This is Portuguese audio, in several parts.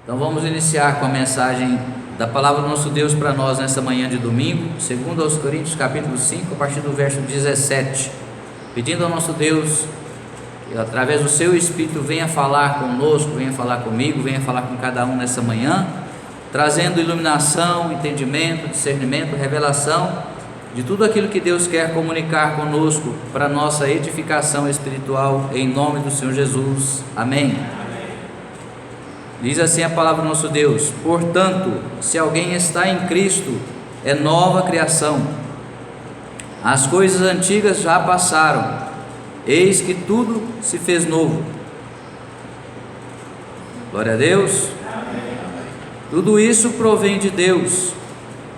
Então vamos iniciar com a mensagem da palavra do nosso Deus para nós nessa manhã de domingo, segundo aos Coríntios capítulo 5, a partir do verso 17, pedindo ao nosso Deus que através do seu Espírito venha falar conosco, venha falar comigo, venha falar com cada um nessa manhã, trazendo iluminação, entendimento, discernimento, revelação de tudo aquilo que Deus quer comunicar conosco para nossa edificação espiritual, em nome do Senhor Jesus, amém. Diz assim a palavra do nosso Deus: portanto, se alguém está em Cristo, é nova criação, as coisas antigas já passaram, eis que tudo se fez novo. Glória a Deus. Tudo isso provém de Deus,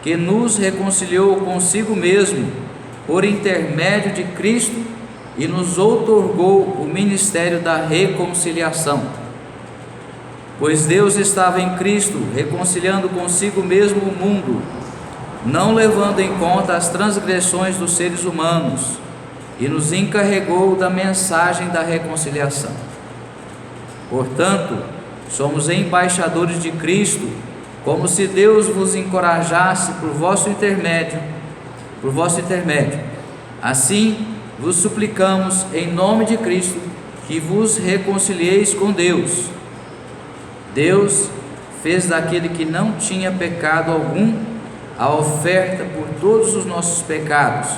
que nos reconciliou consigo mesmo por intermédio de Cristo e nos outorgou o ministério da reconciliação. Pois Deus estava em Cristo, reconciliando consigo mesmo o mundo, não levando em conta as transgressões dos seres humanos, e nos encarregou da mensagem da reconciliação. Portanto, somos embaixadores de Cristo, como se Deus vos encorajasse por vosso intermédio. Assim, vos suplicamos em nome de Cristo, que vos reconcilieis com Deus. Deus fez daquele que não tinha pecado algum a oferta por todos os nossos pecados,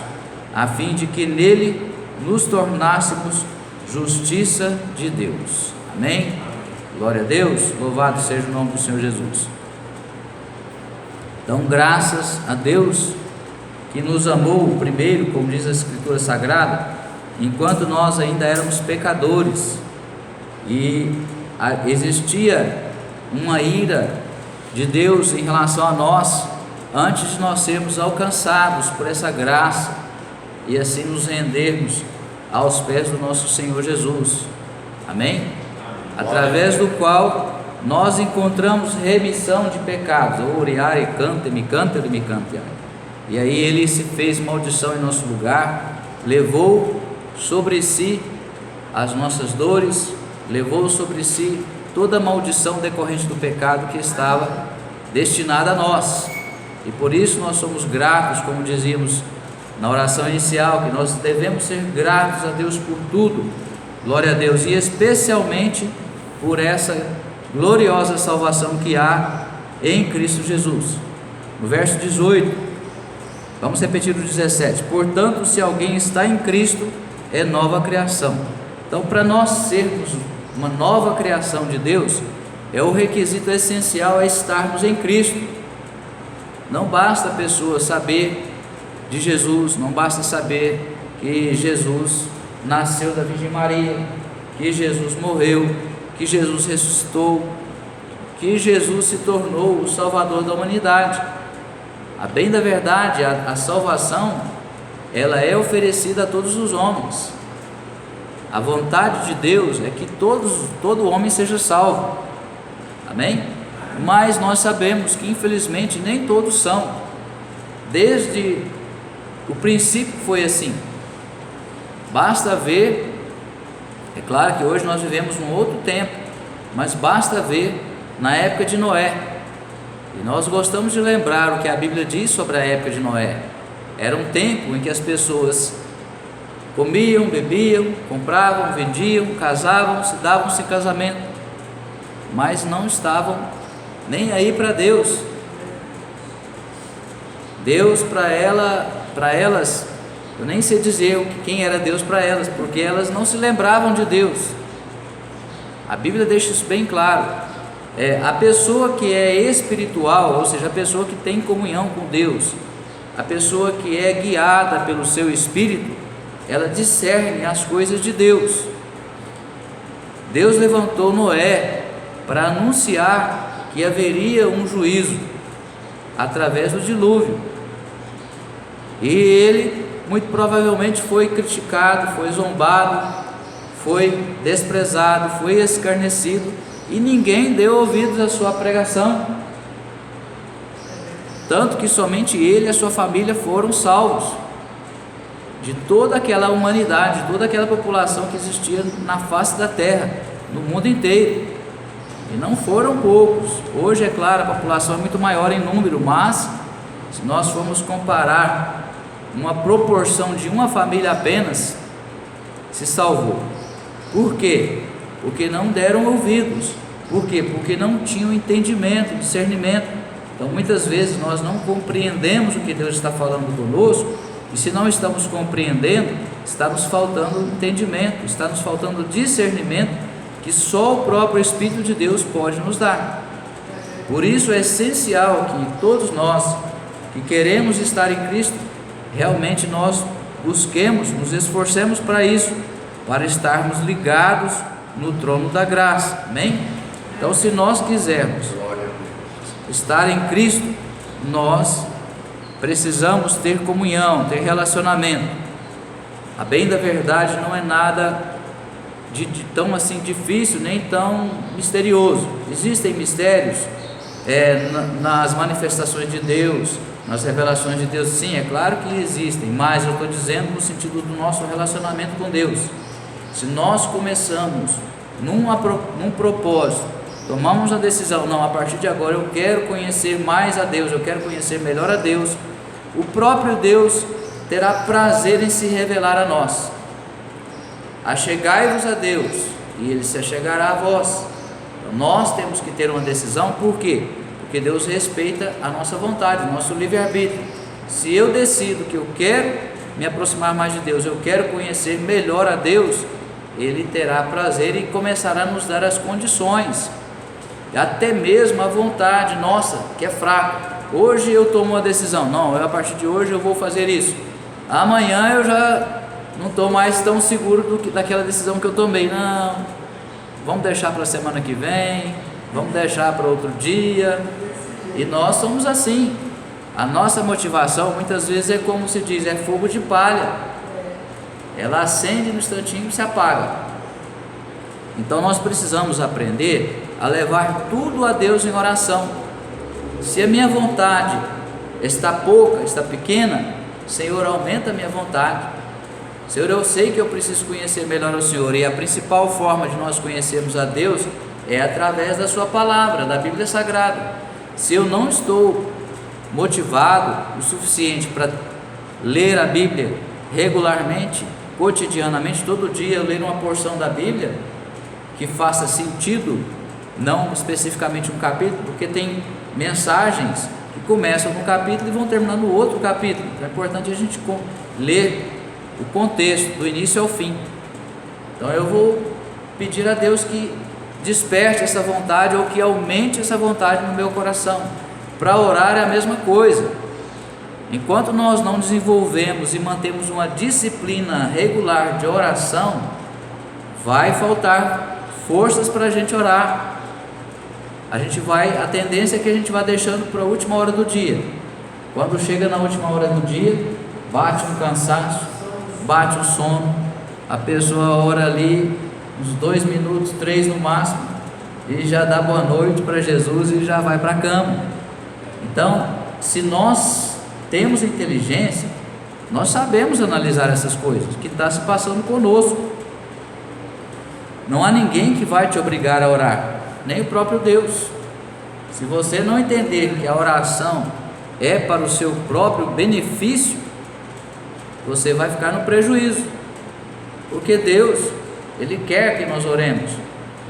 a fim de que nele nos tornássemos justiça de Deus. Amém? Glória a Deus, louvado seja o nome do Senhor Jesus. Então, graças a Deus que nos amou primeiro, como diz a Escritura Sagrada, enquanto nós ainda éramos pecadores, e existia uma ira de Deus em relação a nós, antes de nós sermos alcançados por essa graça e assim nos rendermos aos pés do nosso Senhor Jesus. Amém? Através do qual nós encontramos remissão de pecados. Oriare cante, me cante. E aí ele se fez maldição em nosso lugar, levou sobre si as nossas dores, levou sobre si toda a maldição decorrente do pecado que estava destinada a nós. E por isso nós somos gratos, como dizíamos na oração inicial, que nós devemos ser gratos a Deus por tudo. Glória a Deus, e especialmente por essa gloriosa salvação que há em Cristo Jesus. No verso 18, vamos repetir o 17: portanto, se alguém está em Cristo, é nova criação. Então, para nós sermos uma nova criação de Deus, o requisito essencial é estarmos em Cristo. Não basta a pessoa saber de Jesus, não basta saber que Jesus nasceu da Virgem Maria, que Jesus morreu, que Jesus ressuscitou, que Jesus se tornou o Salvador da humanidade. A bem da verdade, a salvação, ela é oferecida a todos os homens. A vontade de Deus é que todo homem seja salvo. Amém? Mas nós sabemos que infelizmente nem todos são. Desde o princípio foi assim. Basta ver, é claro que hoje nós vivemos num outro tempo, mas basta ver na época de Noé. E nós gostamos de lembrar o que a Bíblia diz sobre a época de Noé. Era um tempo em que as pessoas comiam, bebiam, compravam, vendiam, casavam, se davam-se em casamento, mas não estavam nem aí para Deus. Deus para elas, eu nem sei dizer quem era Deus para elas, porque elas não se lembravam de Deus. A Bíblia deixa isso bem claro. A pessoa que é espiritual, ou seja, a pessoa que tem comunhão com Deus, a pessoa que é guiada pelo seu Espírito, ela discerne as coisas de Deus. Deus levantou Noé para anunciar que haveria um juízo através do dilúvio, e ele muito provavelmente foi criticado, foi zombado, foi desprezado, foi escarnecido, e ninguém deu ouvidos à sua pregação, tanto que somente ele e a sua família foram salvos de toda aquela humanidade, de toda aquela população que existia na face da terra, no mundo inteiro. e não foram poucos. Hoje, é claro, a população é muito maior em número, mas se nós formos comparar uma proporção de uma família apenas, se salvou. Por quê? Porque não deram ouvidos. Por quê? Porque não tinham entendimento, discernimento. Então muitas vezes nós não compreendemos o que Deus está falando conosco, e se não estamos compreendendo, está nos faltando entendimento, está nos faltando discernimento, que só o próprio Espírito de Deus pode nos dar. Por isso é essencial que todos nós que queremos estar em Cristo, realmente nós busquemos, nos esforcemos para isso, para estarmos ligados no trono da graça, amém? Então, se nós quisermos estar em Cristo, nós precisamos ter comunhão, ter relacionamento. A bem da verdade não é nada de tão assim difícil, nem tão misterioso. Existem mistérios nas manifestações de Deus, nas revelações de Deus, sim, é claro que existem, mas eu estou dizendo no sentido do nosso relacionamento com Deus. Se nós começamos num propósito, tomamos a decisão, não, a partir de agora eu quero conhecer mais a Deus, eu quero conhecer melhor a Deus, o próprio Deus terá prazer em se revelar a nós. Achegai-vos a Deus, e Ele se achegará a vós. Então, nós temos que ter uma decisão, por quê? Porque Deus respeita a nossa vontade, o nosso livre-arbítrio. Se eu decido que eu quero me aproximar mais de Deus, eu quero conhecer melhor a Deus, Ele terá prazer e começará a nos dar as condições, até mesmo a vontade nossa, que é fraca. Hoje eu tomo uma decisão, não, a partir de hoje eu vou fazer isso. Amanhã eu já não estou mais tão seguro daquela decisão que eu tomei. Não, vamos deixar para a semana que vem, vamos deixar para outro dia. E nós somos assim. A nossa motivação muitas vezes é como se diz, é fogo de palha. Ela acende no instantinho e se apaga. Então nós precisamos aprender a levar tudo a Deus em oração. Se a minha vontade está pouca, está pequena, Senhor, aumenta a minha vontade. Senhor, eu sei que eu preciso conhecer melhor o Senhor, e a principal forma de nós conhecermos a Deus é através da sua palavra, da Bíblia Sagrada. Se eu não estou motivado o suficiente para ler a Bíblia regularmente, cotidianamente, todo dia eu ler uma porção da Bíblia que faça sentido, não especificamente um capítulo, porque tem mensagens que começam no capítulo e vão terminar no outro capítulo. Então é importante a gente ler o contexto do início ao fim. Então eu vou pedir a Deus que desperte essa vontade, ou que aumente essa vontade no meu coração. Para orar é a mesma coisa. Enquanto nós não desenvolvemos e mantemos uma disciplina regular de oração, vai faltar forças para a gente orar. A tendência é que a gente vai deixando para a última hora do dia. Quando chega na última hora do dia, bate um cansaço, bate um sono, a pessoa ora ali uns 2 minutos, 3 no máximo, e já dá boa noite para Jesus e já vai para a cama. Então, se nós temos inteligência, nós sabemos analisar essas coisas que está se passando conosco. Não há ninguém que vai te obrigar a orar, nem o próprio Deus. Se você não entender que a oração é para o seu próprio benefício, você vai ficar no prejuízo, porque Deus, Ele quer que nós oremos,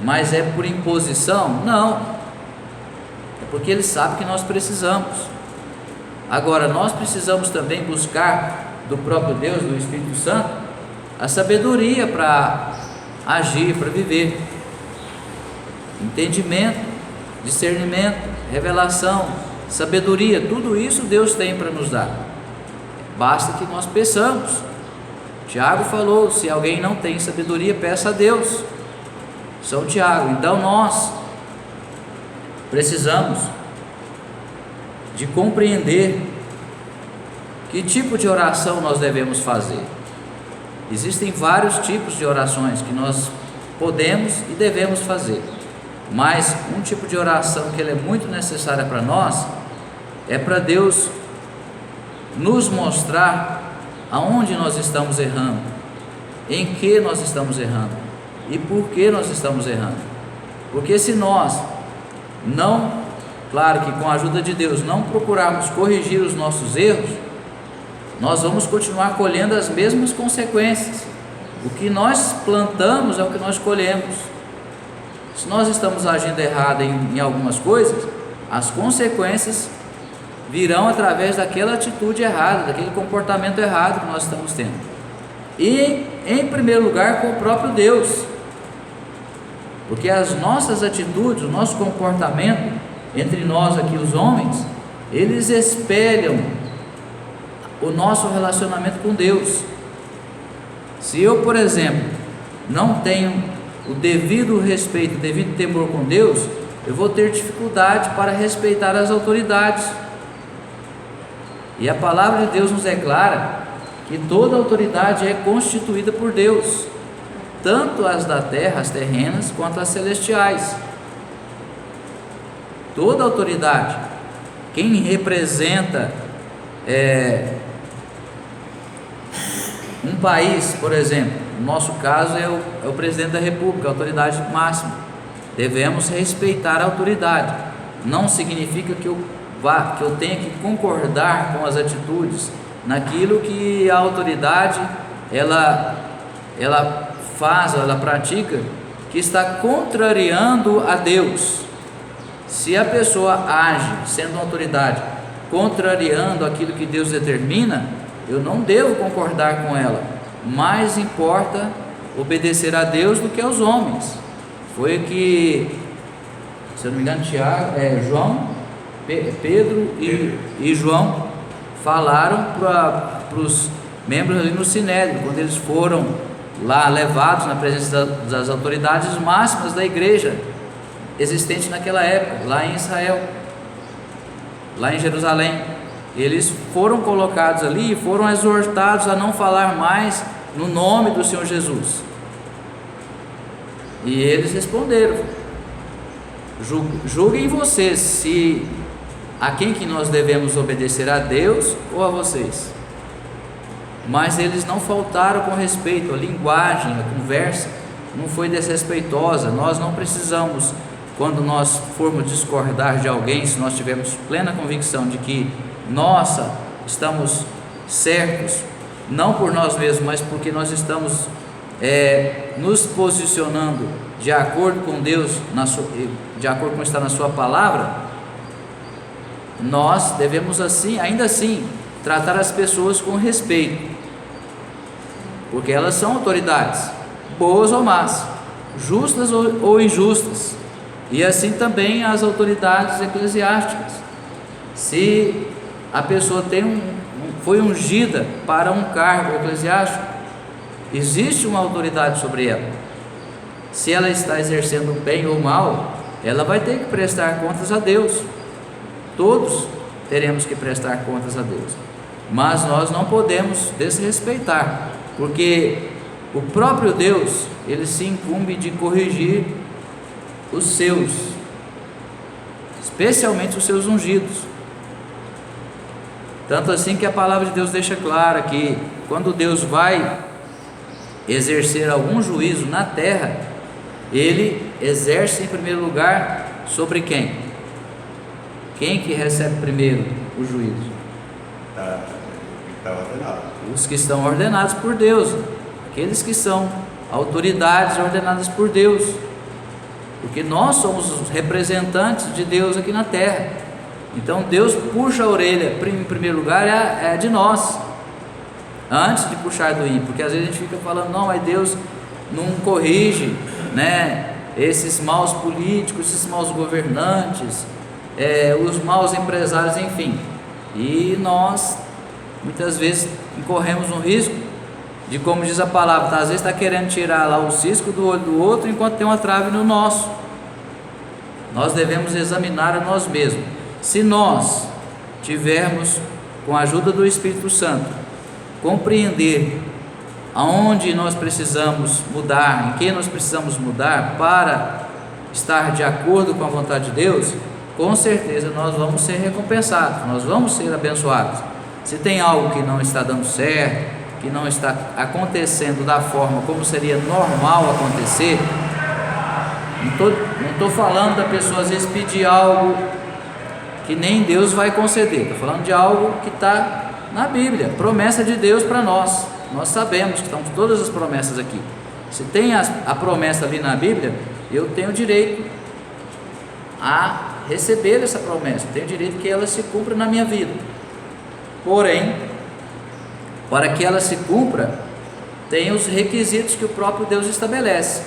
mas é por imposição? Não, é porque Ele sabe que nós precisamos. Agora, nós precisamos também buscar do próprio Deus, do Espírito Santo, a sabedoria para agir, para viver, entendimento, discernimento, revelação, sabedoria, tudo isso Deus tem para nos dar, basta que nós peçamos. Tiago falou, se alguém não tem sabedoria, peça a Deus. São Tiago. Então nós precisamos de compreender que tipo de oração nós devemos fazer. Existem vários tipos de orações que nós podemos e devemos fazer, mas um tipo de oração que ela é muito necessária para nós é para Deus nos mostrar aonde nós estamos errando, em que nós estamos errando e por que nós estamos errando. Porque se nós não, claro que com a ajuda de Deus, não procurarmos corrigir os nossos erros, nós vamos continuar colhendo as mesmas consequências. O que nós plantamos é o que nós colhemos. Se nós estamos agindo errado em algumas coisas, as consequências virão através daquela atitude errada, daquele comportamento errado que nós estamos tendo. E em primeiro lugar com o próprio Deus, porque as nossas atitudes, o nosso comportamento entre nós aqui os homens, eles espelham o nosso relacionamento com Deus. Se eu, por exemplo, não tenho o devido respeito, o devido temor com Deus, eu vou ter dificuldade para respeitar as autoridades. E a palavra de Deus nos declara que toda autoridade é constituída por Deus, tanto as da terra, as terrenas, quanto as celestiais. Toda autoridade, quem representa um país, por exemplo, no nosso caso é o presidente da República, a autoridade máxima. Devemos respeitar a autoridade. Não significa que eu tenha que concordar com as atitudes, naquilo que a autoridade ela faz, ela pratica, que está contrariando a Deus. Se a pessoa age, sendo uma autoridade, contrariando aquilo que Deus determina, eu não devo concordar com ela. Mais importa obedecer a Deus do que aos homens. Foi o que, se eu não me engano, Pedro e João falaram para os membros ali no Sinédrio, quando eles foram lá levados na presença das autoridades máximas da igreja existente naquela época, lá em Israel, lá em Jerusalém. Eles foram colocados ali e foram exortados a não falar mais no nome do Senhor Jesus. E eles responderam: julguem vocês se a quem que nós devemos obedecer, a Deus ou a vocês. Mas eles não faltaram com respeito. A linguagem, a conversa não foi desrespeitosa. Nós não precisamos, quando nós formos discordar de alguém, se nós tivermos plena convicção de que estamos certos, não por nós mesmos, mas porque nós estamos nos posicionando de acordo com Deus, de acordo com está na sua palavra, nós devemos ainda assim tratar as pessoas com respeito, porque elas são autoridades, boas ou más, justas ou injustas, e assim também as autoridades eclesiásticas. Se a pessoa foi ungida para um cargo eclesiástico, existe uma autoridade sobre ela. Se ela está exercendo bem ou mal, ela vai ter que prestar contas a Deus. Todos teremos que prestar contas a Deus, mas nós não podemos desrespeitar, porque o próprio Deus, ele se incumbe de corrigir os seus, especialmente os seus ungidos. Tanto assim que a palavra de Deus deixa clara que quando Deus vai exercer algum juízo na terra, ele exerce em primeiro lugar sobre quem? Quem que recebe primeiro o juízo? Os que estão ordenados por Deus, aqueles que são autoridades ordenadas por Deus, porque nós somos os representantes de Deus aqui na terra. Então Deus puxa a orelha, em primeiro lugar, é de nós, antes de puxar do ímpio, porque às vezes a gente fica falando, não, mas Deus não corrige, né, esses maus políticos, esses maus governantes, os maus empresários, enfim. E nós, muitas vezes, incorremos no risco de, como diz a palavra, às vezes está querendo tirar lá o cisco do olho do outro, enquanto tem uma trave no nosso. Nós devemos examinar a nós mesmos. Se nós tivermos, com a ajuda do Espírito Santo, compreender aonde nós precisamos mudar, em que nós precisamos mudar para estar de acordo com a vontade de Deus, com certeza nós vamos ser recompensados, nós vamos ser abençoados. Se tem algo que não está dando certo, que não está acontecendo da forma como seria normal acontecer, Não estou falando da pessoa às vezes pedir algo que nem Deus vai conceder. Estou falando de algo que está na Bíblia, promessa de Deus para nós. Nós sabemos que estão todas as promessas aqui. Se tem a promessa ali na Bíblia, eu tenho direito a receber essa promessa, eu tenho direito que ela se cumpra na minha vida. Porém, para que ela se cumpra, tem os requisitos que o próprio Deus estabelece.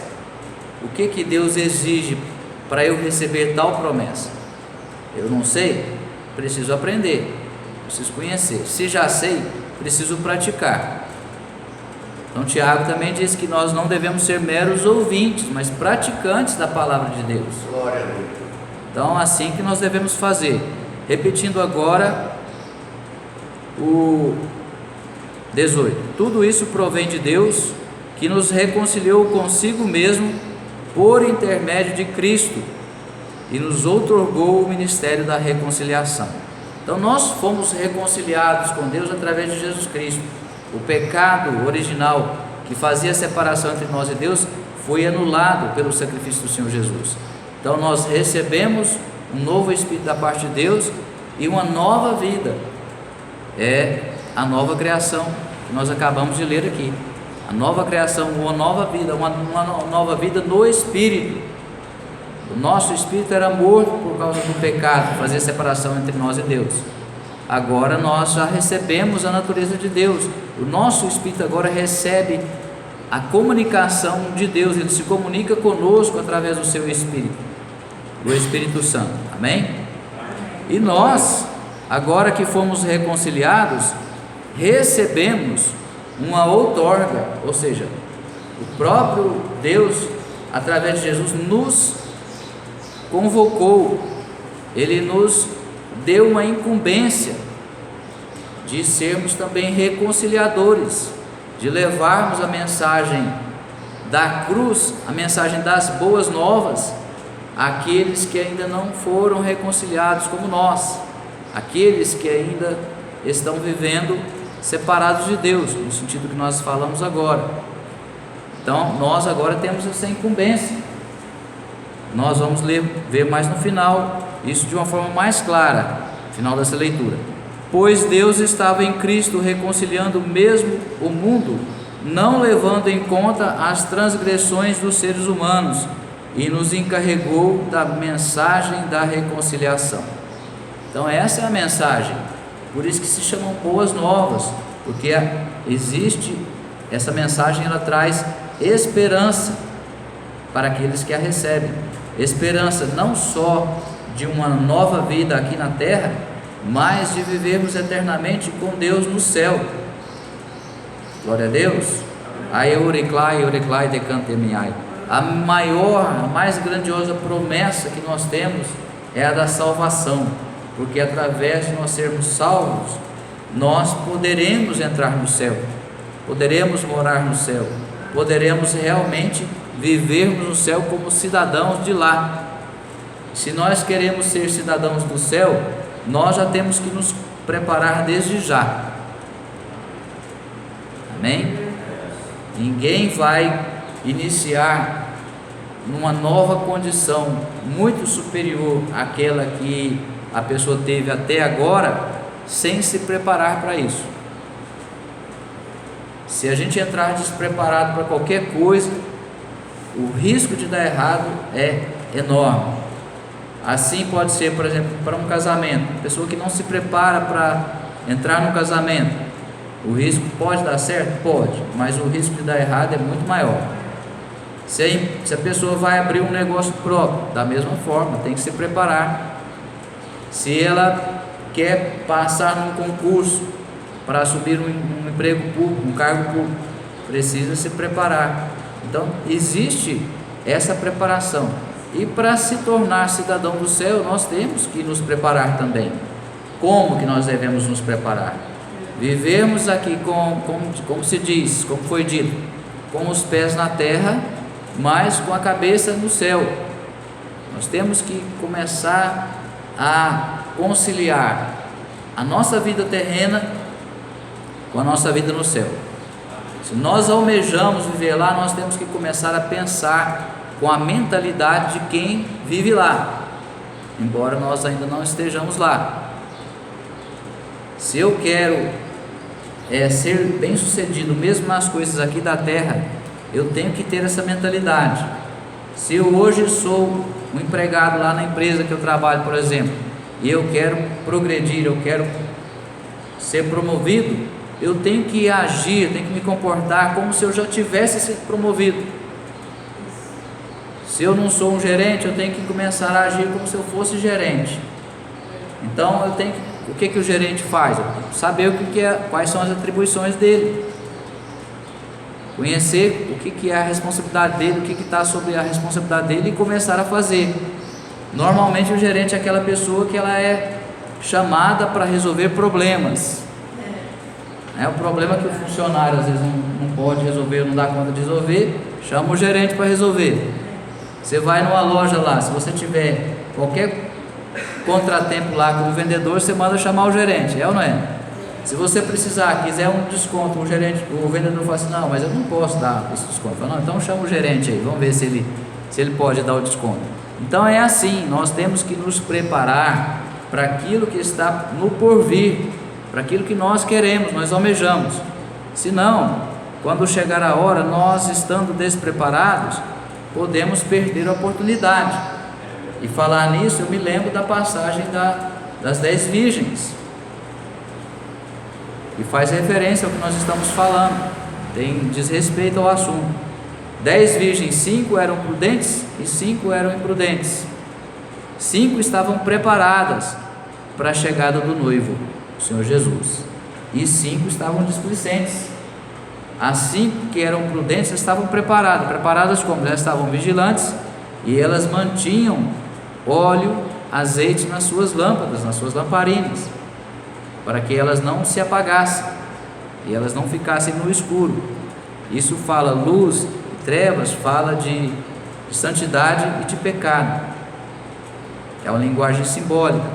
O que Deus exige para eu receber tal promessa? Eu não sei, preciso aprender, preciso conhecer. Se já sei, preciso praticar. Então Tiago também diz que nós não devemos ser meros ouvintes, mas praticantes da palavra de Deus. Glória a Deus. Então assim que nós devemos fazer. Repetindo agora o 18: tudo isso provém de Deus, que nos reconciliou consigo mesmo por intermédio de Cristo e nos outorgou o ministério da reconciliação. Então nós fomos reconciliados com Deus através de Jesus Cristo. O pecado original que fazia a separação entre nós e Deus foi anulado pelo sacrifício do Senhor Jesus. Então nós recebemos um novo Espírito da parte de Deus e uma nova vida. É a nova criação que nós acabamos de ler aqui. A nova criação, uma nova vida, uma nova vida no Espírito. O nosso Espírito era morto por causa do pecado, fazia separação entre nós e Deus. Agora nós já recebemos a natureza de Deus. O nosso Espírito agora recebe a comunicação de Deus. Ele se comunica conosco através do seu Espírito, do Espírito Santo. Amém? E nós, agora que fomos reconciliados, recebemos uma outorga, ou seja, o próprio Deus, através de Jesus, nos convocou, Ele nos deu uma incumbência de sermos também reconciliadores, de levarmos a mensagem da cruz, a mensagem das boas novas, àqueles que ainda não foram reconciliados como nós, aqueles que ainda estão vivendo separados de Deus, no sentido que nós falamos agora. Então nós agora temos essa incumbência. Nós vamos ver mais no final, isso de uma forma mais clara, no final dessa leitura. Pois Deus estava em Cristo reconciliando mesmo o mundo, não levando em conta as transgressões dos seres humanos, e nos encarregou da mensagem da reconciliação. Então essa é a mensagem, por isso que se chamam boas novas, porque existe essa mensagem, ela traz esperança para aqueles que a recebem. Esperança não só de uma nova vida aqui na terra, mas de vivermos eternamente com Deus no céu. Glória a Deus. Aeuriclai decantemiai. A maior, a mais grandiosa promessa que nós temos é a da salvação, porque através de nós sermos salvos, nós poderemos entrar no céu, poderemos morar no céu, poderemos realmente vivermos no céu como cidadãos de lá. Se nós queremos ser cidadãos do céu, nós já temos que nos preparar desde já. Amém? Ninguém vai iniciar numa nova condição muito superior àquela que a pessoa teve até agora, sem se preparar para isso. Se a gente entrar despreparado para qualquer coisa, o risco de dar errado é enorme. Assim pode ser, por exemplo, para um casamento. A pessoa que não se prepara para entrar no casamento, o risco pode dar certo? Pode, mas o risco de dar errado é muito maior. Se a pessoa vai abrir um negócio próprio, da mesma forma, tem que se preparar. Se ela quer passar num concurso para subir um emprego público, um cargo público, precisa se preparar. Então existe essa preparação, e para se tornar cidadão do céu nós temos que nos preparar também. Como que nós devemos nos preparar? Vivemos aqui como se diz, como foi dito, com os pés na terra, mas com a cabeça no céu. Nós temos que começar a conciliar a nossa vida terrena com a nossa vida no céu. Se nós almejamos viver lá, nós temos que começar a pensar com a mentalidade de quem vive lá, embora nós ainda não estejamos lá. Se eu quero ser bem sucedido mesmo nas coisas aqui da terra, eu tenho que ter essa mentalidade. Se eu hoje sou um empregado lá na empresa que eu trabalho, por exemplo, e eu quero progredir, eu quero ser promovido, eu tenho que agir, eu tenho que me comportar como se eu já tivesse sido promovido. Se eu não sou um gerente, eu tenho que começar a agir como se eu fosse gerente. Então eu tenho que, o que o gerente faz? Eu tenho que saber quais são as atribuições dele, conhecer o que é a responsabilidade dele, o que está sobre a responsabilidade dele e começar a fazer. Normalmente o gerente é aquela pessoa que ela é chamada para resolver problemas. O problema que o funcionário às vezes não pode resolver, não dá conta de resolver, chama o gerente para resolver. Você vai numa loja lá, se você tiver qualquer contratempo lá com o vendedor, você manda chamar o gerente, é ou não é? Se você precisar, quiser um desconto, o vendedor fala assim: não, mas eu não posso dar esse desconto. Fala: não, então chama o gerente aí, vamos ver se ele pode dar o desconto. Então é assim, nós temos que nos preparar para aquilo que está no porvir, para aquilo que nós queremos, nós almejamos. Senão, quando chegar a hora, nós estando despreparados, podemos perder a oportunidade. E falar nisso, eu me lembro da passagem das 10 virgens, que faz referência ao que nós estamos falando, diz respeito ao assunto. 10 virgens, 5 eram prudentes e 5 eram imprudentes. 5 estavam preparadas para a chegada do noivo, o Senhor Jesus, e 5 estavam displicentes. As 5 que eram prudentes estavam preparadas como? Elas estavam vigilantes e elas mantinham óleo, azeite nas suas lâmpadas, nas suas lamparinas, para que elas não se apagassem e elas não ficassem no escuro. Isso fala luz e trevas, fala de santidade e de pecado. É uma linguagem simbólica.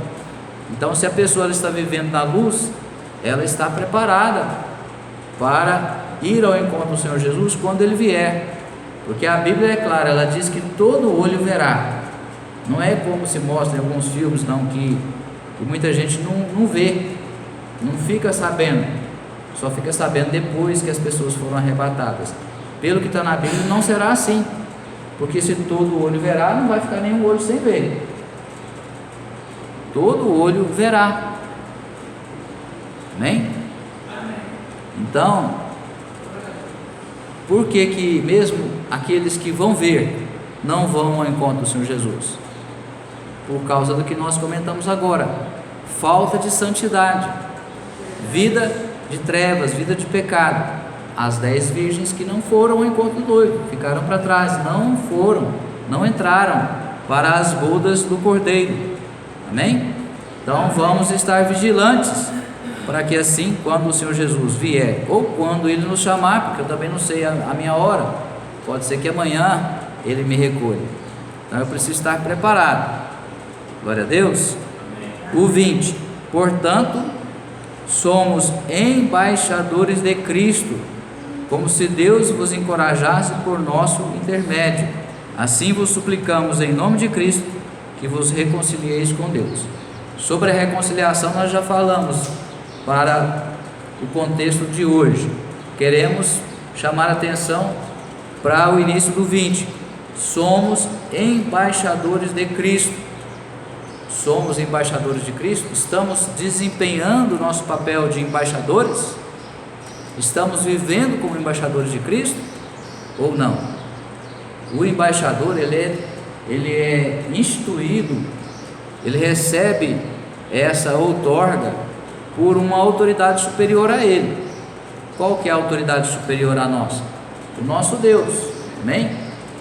Então, se a pessoa está vivendo na luz, ela está preparada para ir ao encontro do Senhor Jesus quando Ele vier, porque a Bíblia é clara, ela diz que todo olho verá. Não é como se mostra em alguns filmes, não, que muita gente não vê, não fica sabendo, só fica sabendo depois que as pessoas foram arrebatadas. Pelo que está na Bíblia, não será assim, porque se todo olho verá, não vai ficar nenhum olho sem ver. Todo olho verá. Amém? Então, por que mesmo aqueles que vão ver não vão ao encontro do Senhor Jesus? Por causa do que nós comentamos agora: falta de santidade, vida de trevas, vida de pecado. As 10 virgens que não foram ao encontro do noivo, ficaram para trás, não entraram para as bodas do Cordeiro. Amém? Então vamos estar vigilantes, para que assim, quando o Senhor Jesus vier, ou quando Ele nos chamar, porque eu também não sei a minha hora, pode ser que amanhã Ele me recolha, então eu preciso estar preparado. Glória a Deus. O 20: portanto, somos embaixadores de Cristo, como se Deus vos encorajasse por nosso intermédio. Assim vos suplicamos em nome de Cristo, que vos reconcilieis com Deus. Sobre a reconciliação nós já falamos para o contexto de hoje. Queremos chamar a atenção para o início do 20. Somos embaixadores de Cristo. Somos embaixadores de Cristo? Estamos desempenhando o nosso papel de embaixadores? Estamos vivendo como embaixadores de Cristo ou não? O embaixador, ele é instituído, ele recebe essa outorga por uma autoridade superior a ele. Qual que é a autoridade superior a nós? O nosso Deus. Amém?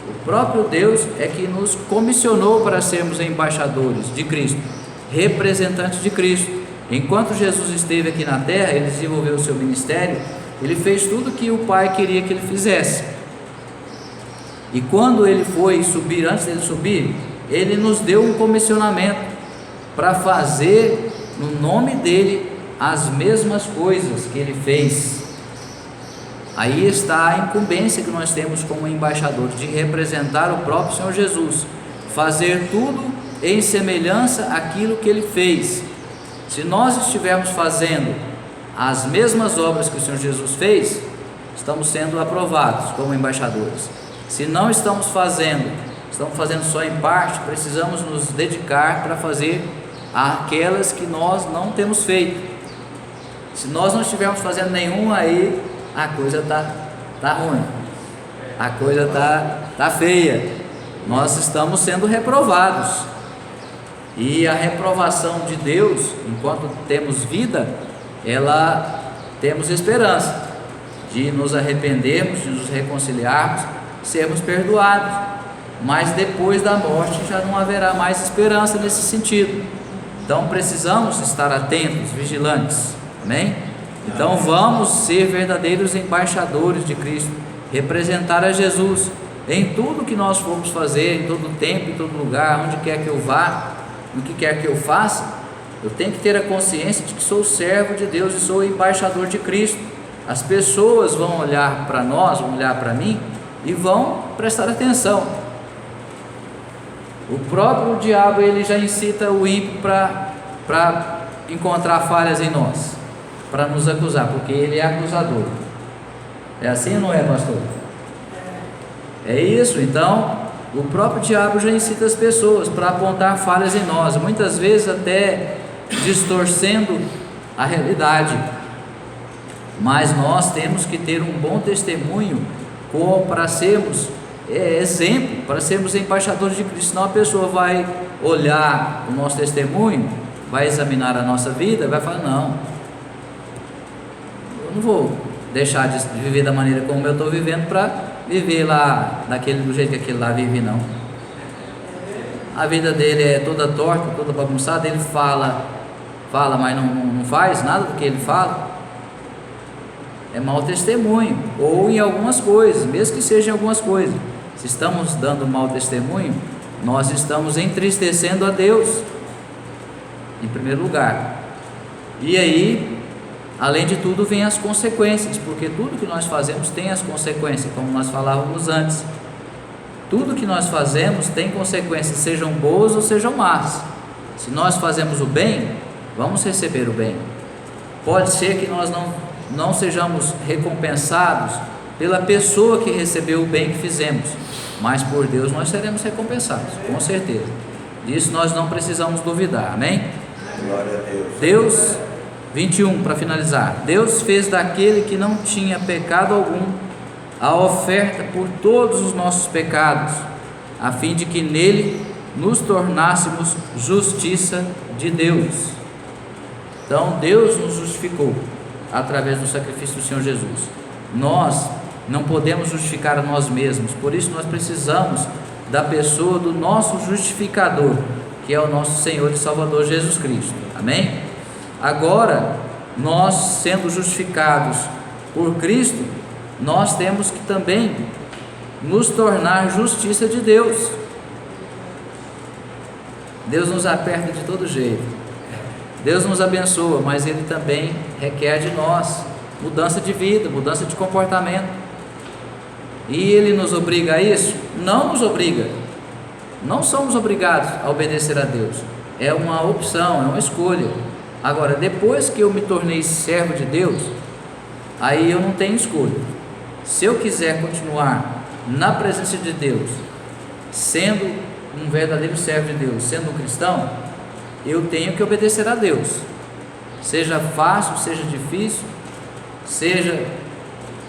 O próprio Deus é que nos comissionou para sermos embaixadores de Cristo, representantes de Cristo. Enquanto Jesus esteve aqui na terra, Ele desenvolveu o seu ministério, Ele fez tudo que o Pai queria que Ele fizesse. E quando Ele foi subir, antes dele subir, Ele nos deu um comissionamento para fazer no nome dEle as mesmas coisas que Ele fez. Aí está a incumbência que nós temos como embaixadores de representar o próprio Senhor Jesus, fazer tudo em semelhança àquilo que Ele fez. Se nós estivermos fazendo as mesmas obras que o Senhor Jesus fez, estamos sendo aprovados como embaixadores. Se não estamos fazendo só em parte, precisamos nos dedicar para fazer aquelas que nós não temos feito. Se nós não estivermos fazendo nenhuma, aí a coisa tá ruim, a coisa tá feia. Nós estamos sendo reprovados, e a reprovação de Deus, enquanto temos vida, temos esperança de nos arrependermos, de nos reconciliarmos, sermos perdoados, mas depois da morte já não haverá mais esperança nesse sentido. Então precisamos estar atentos, vigilantes, amém? Então vamos ser verdadeiros embaixadores de Cristo, representar a Jesus em tudo que nós formos fazer, em todo tempo, em todo lugar, onde quer que eu vá, no que quer que eu faça. Eu tenho que ter a consciência de que sou servo de Deus e sou embaixador de Cristo. As pessoas vão olhar para nós, vão olhar para mim e vão prestar atenção. O próprio diabo, ele já incita o ímpio para encontrar falhas em nós, para nos acusar, porque ele é acusador. É assim ou não é, pastor? É isso. Então o próprio diabo já incita as pessoas para apontar falhas em nós, muitas vezes até distorcendo a realidade. Mas nós temos que ter um bom testemunho para sermos exemplo, para sermos embaixadores de Cristo. Senão a pessoa vai olhar o nosso testemunho, vai examinar a nossa vida, vai falar: não, eu não vou deixar de viver da maneira como eu estou vivendo para viver lá do jeito que aquele lá vive, não. A vida dele é toda torta, toda bagunçada. Ele fala, mas não faz nada do que ele fala. É mau testemunho, ou em algumas coisas, mesmo que seja em algumas coisas. Se estamos dando mau testemunho, nós estamos entristecendo a Deus, em primeiro lugar. E aí, além de tudo, vem as consequências, porque tudo que nós fazemos tem as consequências, como nós falávamos antes. Tudo que nós fazemos tem consequências, sejam boas ou sejam más. Se nós fazemos o bem, vamos receber o bem. Pode ser que nós não sejamos recompensados pela pessoa que recebeu o bem que fizemos, mas por Deus nós seremos recompensados, com certeza. Disso nós não precisamos duvidar, amém? Glória a Deus. Deus, 21, para finalizar: Deus fez daquele que não tinha pecado algum a oferta por todos os nossos pecados, a fim de que nele nos tornássemos justiça de Deus. Então Deus nos justificou através do sacrifício do Senhor Jesus. Nós não podemos justificar a nós mesmos, por isso nós precisamos da pessoa do nosso justificador, que é o nosso Senhor e Salvador Jesus Cristo, amém? Agora, nós sendo justificados por Cristo, nós temos que também nos tornar justiça de Deus. Deus nos aperta de todo jeito, Deus nos abençoa, mas Ele também requer de nós mudança de vida, mudança de comportamento. E Ele nos obriga a isso? Não nos obriga. Não somos obrigados a obedecer a Deus. É uma opção, é uma escolha. Agora, depois que eu me tornei servo de Deus, aí eu não tenho escolha. Se eu quiser continuar na presença de Deus, sendo um verdadeiro servo de Deus, sendo um cristão, eu tenho que obedecer a Deus. Seja fácil, seja difícil, seja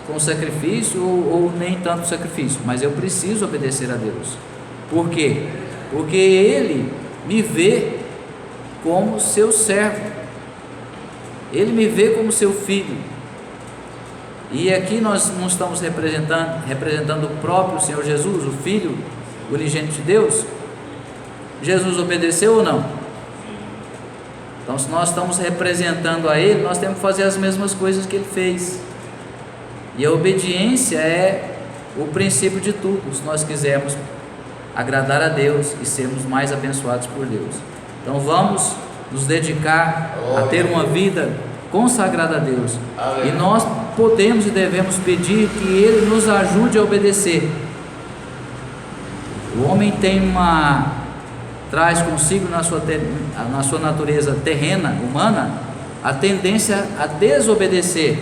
com sacrifício ou nem tanto sacrifício, mas eu preciso obedecer a Deus. Por quê? Porque Ele me vê como seu servo, Ele me vê como seu filho. E aqui nós não estamos representando o próprio Senhor Jesus, o Filho unigênito de Deus. Jesus obedeceu ou não? Então, se nós estamos representando a Ele, nós temos que fazer as mesmas coisas que Ele fez. E a obediência é o princípio de tudo, se nós quisermos agradar a Deus e sermos mais abençoados por Deus. Então vamos nos dedicar a ter uma vida consagrada a Deus. E nós podemos e devemos pedir que Ele nos ajude a obedecer. O homem traz consigo na sua natureza terrena, humana, a tendência a desobedecer.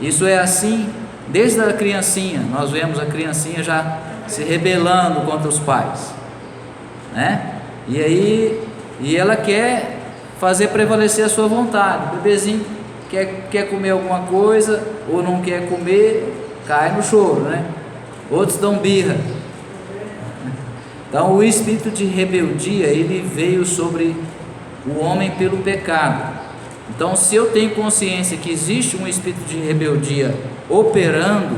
Isso é assim desde a criancinha. Nós vemos a criancinha já se rebelando contra os pais, né? E ela quer fazer prevalecer a sua vontade. O bebezinho quer comer alguma coisa ou não quer comer, cai no choro, né? Outros dão birra. Então o espírito de rebeldia, ele veio sobre o homem pelo pecado. Então, se eu tenho consciência que existe um espírito de rebeldia operando,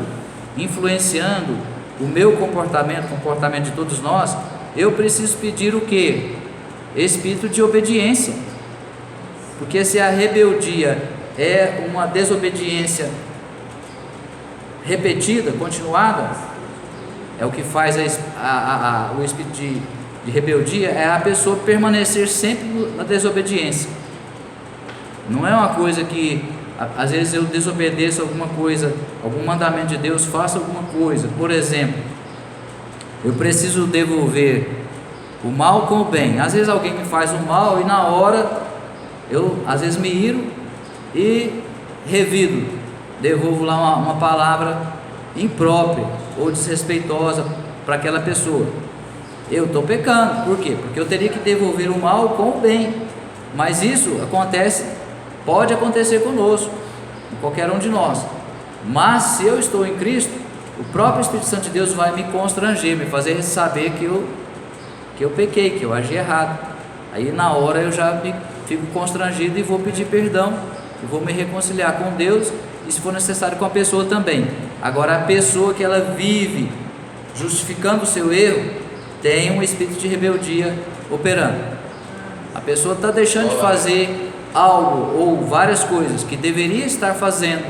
influenciando o meu comportamento, o comportamento de todos nós, eu preciso pedir o quê? Espírito de obediência. Porque se a rebeldia é uma desobediência repetida, continuada, é o que faz o espírito de rebeldia, é a pessoa permanecer sempre na desobediência. Não é uma coisa que, às vezes eu desobedeço alguma coisa, algum mandamento de Deus, faço alguma coisa. Por exemplo, eu preciso devolver o mal com o bem. Às vezes alguém me faz o mal e na hora eu, às vezes, me iro e revido, devolvo lá uma palavra imprópria ou desrespeitosa para aquela pessoa. Eu estou pecando. Por quê? Porque eu teria que devolver o mal com o bem. Mas isso pode acontecer conosco, com qualquer um de nós. Mas se eu estou em Cristo, o próprio Espírito Santo de Deus vai me constranger, me fazer saber que eu pequei, que eu agi errado. Aí na hora eu já fico constrangido e vou pedir perdão, e vou me reconciliar com Deus, e se for necessário com a pessoa também. Agora, a pessoa que ela vive justificando o seu erro, tem um espírito de rebeldia operando. A pessoa está deixando de fazer algo ou várias coisas que deveria estar fazendo,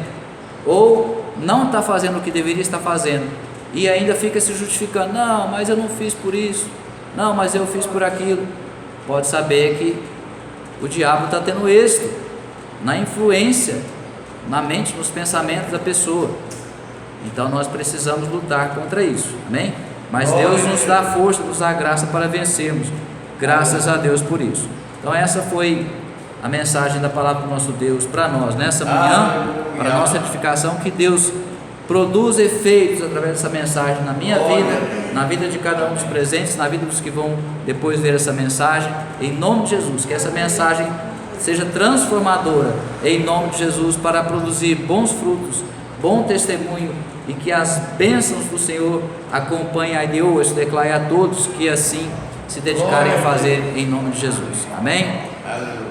ou não está fazendo o que deveria estar fazendo, e ainda fica se justificando: não, mas eu não fiz por isso, não, mas eu fiz por aquilo. Pode saber que o diabo está tendo êxito na influência, na mente, nos pensamentos da pessoa. Então nós precisamos lutar contra isso, amém? Mas Deus nos dá força, nos dá graça para vencermos, graças a Deus por isso. Então essa foi a mensagem da palavra do nosso Deus para nós nessa manhã, para a nossa edificação. Que Deus produza efeitos através dessa mensagem na minha vida, na vida de cada um dos presentes, na vida dos que vão depois ver essa mensagem, em nome de Jesus. Que essa mensagem seja transformadora, em nome de Jesus, para produzir bons frutos, bom testemunho, e que as bênçãos do Senhor acompanhem a Deus, declare a todos que assim se dedicarem a fazer, em nome de Jesus, amém? Aleluia.